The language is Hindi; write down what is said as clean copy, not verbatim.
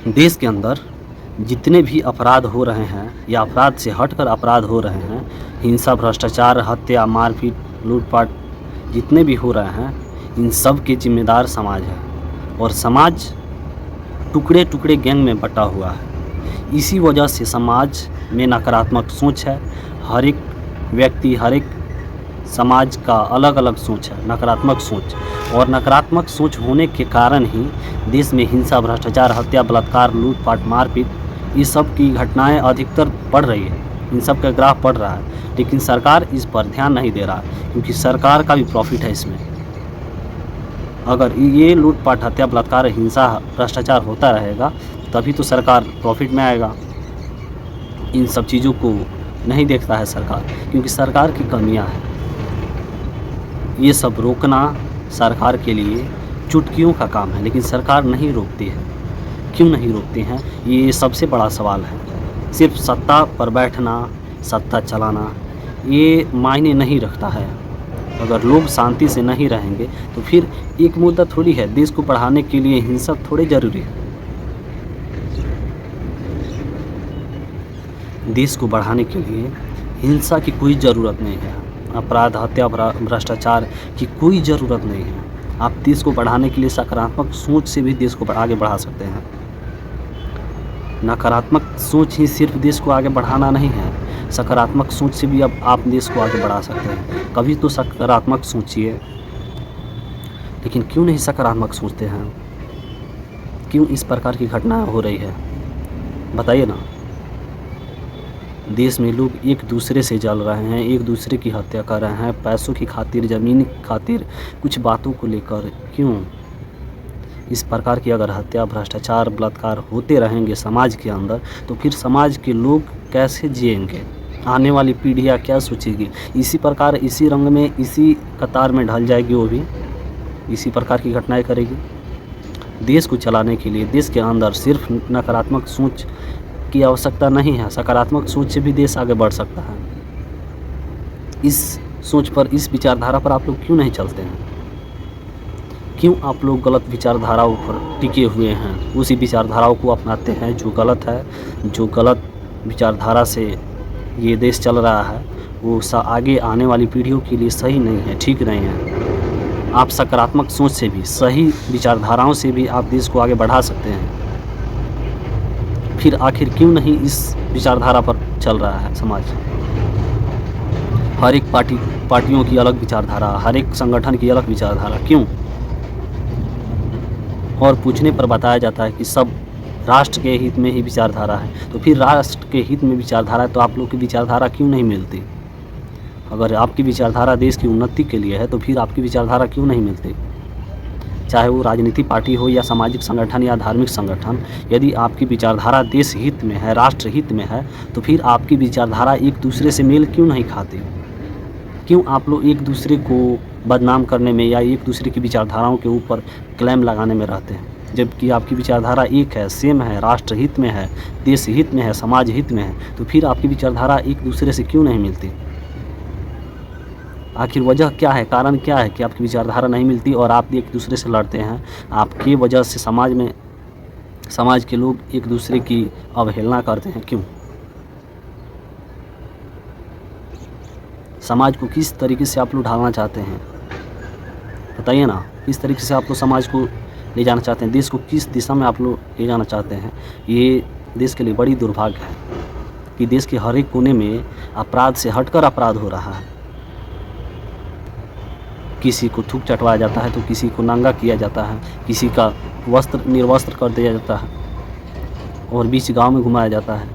देश के अंदर जितने भी अपराध हो रहे हैं या अपराध से हटकर अपराध हो रहे हैं, हिंसा, भ्रष्टाचार, हत्या, मारपीट, लूटपाट जितने भी हो रहे हैं, इन सब के जिम्मेदार समाज है। और समाज टुकड़े टुकड़े गैंग में बटा हुआ है। इसी वजह से समाज में नकारात्मक सोच है। हर एक व्यक्ति, हर एक समाज का अलग अलग सोच है, नकारात्मक सोच। और नकारात्मक सोच होने के कारण ही देश में हिंसा, भ्रष्टाचार, हत्या, बलात्कार, लूटपाट, मारपीट ये सब की घटनाएं अधिकतर बढ़ रही है। इन सब का ग्राफ बढ़ रहा है, लेकिन सरकार इस पर ध्यान नहीं दे रहा, क्योंकि सरकार का भी प्रॉफिट है इसमें। अगर ये लूटपाट, हत्या, बलात्कार, हिंसा, भ्रष्टाचार होता रहेगा तभी तो सरकार प्रॉफिट में आएगा। इन सब चीज़ों को नहीं देखता है सरकार, क्योंकि सरकार की कमियां हैं। ये सब रोकना सरकार के लिए चुटकियों का काम है, लेकिन सरकार नहीं रोकती है। क्यों नहीं रोकती हैं, ये सबसे बड़ा सवाल है। सिर्फ सत्ता पर बैठना, सत्ता चलाना ये मायने नहीं रखता है। अगर लोग शांति से नहीं रहेंगे तो फिर एक मुद्दा थोड़ी है, देश को बढ़ाने के लिए हिंसा थोड़ी ज़रूरी है। देश को बढ़ाने के लिए हिंसा की कोई ज़रूरत नहीं है। अपराध, हत्या, भ्रष्टाचार की कोई ज़रूरत नहीं है। आप देश को बढ़ाने के लिए सकारात्मक सोच से भी देश को आगे बढ़ा सकते हैं। नकारात्मक सोच ही सिर्फ देश को आगे बढ़ाना नहीं है, सकारात्मक सोच से भी अब आप देश को आगे बढ़ा सकते हैं। कभी तो सकारात्मक सोचिए, लेकिन क्यों नहीं सकारात्मक सोचते हैं? क्यों इस प्रकार की घटनाएं हो रही है, बताइए ना। देश में लोग एक दूसरे से जल रहे हैं, एक दूसरे की हत्या कर रहे हैं, पैसों की खातिर, ज़मीन की खातिर, कुछ बातों को लेकर। क्यों इस प्रकार की अगर हत्या, भ्रष्टाचार, बलात्कार होते रहेंगे समाज के अंदर, तो फिर समाज के लोग कैसे जिएंगे? आने वाली पीढ़ियाँ क्या सोचेगी? इसी प्रकार, इसी रंग में, इसी कतार में ढल जाएगी, वो भी इसी प्रकार की घटनाएं करेगी। देश को चलाने के लिए देश के अंदर सिर्फ नकारात्मक सोच की आवश्यकता नहीं है, सकारात्मक सोच से भी देश आगे बढ़ सकता है। इस सोच पर, इस विचारधारा पर आप लोग क्यों नहीं चलते हैं? क्यों आप लोग गलत विचारधाराओं पर टिके हुए हैं, उसी विचारधाराओं को अपनाते हैं जो गलत है? जो गलत विचारधारा से ये देश चल रहा है वो आगे आने वाली पीढ़ियों के लिए सही नहीं है, ठीक नहीं है। आप सकारात्मक सोच से भी, सही विचारधाराओं से भी आप देश को आगे बढ़ा सकते हैं। फिर आखिर क्यों नहीं इस विचारधारा पर चल रहा है समाज? हर एक पार्टियों की अलग विचारधारा, हर एक संगठन की अलग विचारधारा, क्यों? और पूछने पर बताया जाता है कि सब राष्ट्र के हित में ही विचारधारा है। तो फिर राष्ट्र के हित में विचारधारा है तो आप लोग की विचारधारा क्यों नहीं मिलती? अगर आपकी विचारधारा देश की उन्नति के लिए है तो फिर आपकी विचारधारा क्यों नहीं मिलती? चाहे वो राजनीतिक पार्टी हो या सामाजिक संगठन या धार्मिक संगठन, यदि आपकी विचारधारा देश हित में है, राष्ट्र हित में है, तो फिर आपकी विचारधारा एक दूसरे से मेल क्यों नहीं खाती? क्यों आप लोग एक दूसरे को बदनाम करने में या एक दूसरे की विचारधाराओं के ऊपर क्लेम लगाने में रहते हैं, जबकि आपकी विचारधारा एक है, सेम है, राष्ट्र हित में है, देश हित में है, समाज हित में है? तो फिर आपकी विचारधारा एक दूसरे से क्यों नहीं मिलती? आखिर वजह क्या है, कारण क्या है कि आपकी विचारधारा नहीं मिलती और आप एक दूसरे से लड़ते हैं? आपकी वजह से समाज के लोग एक दूसरे की अवहेलना करते हैं, क्यों? समाज को किस तरीके से आप लोग ढालना चाहते हैं, बताइए ना। किस तरीके से आप लोग समाज को ले जाना चाहते हैं, देश को किस दिशा में आप लोग ले जाना चाहते हैं? ये देश के लिए बड़ी दुर्भाग्य है कि देश के हर एक कोने में अपराध से हटकर अपराध हो रहा है। किसी को थूक चटवाया जाता है तो किसी को नंगा किया जाता है, किसी का वस्त्र निर्वस्त्र कर दिया जाता है और बीच गांव में घुमाया जाता है।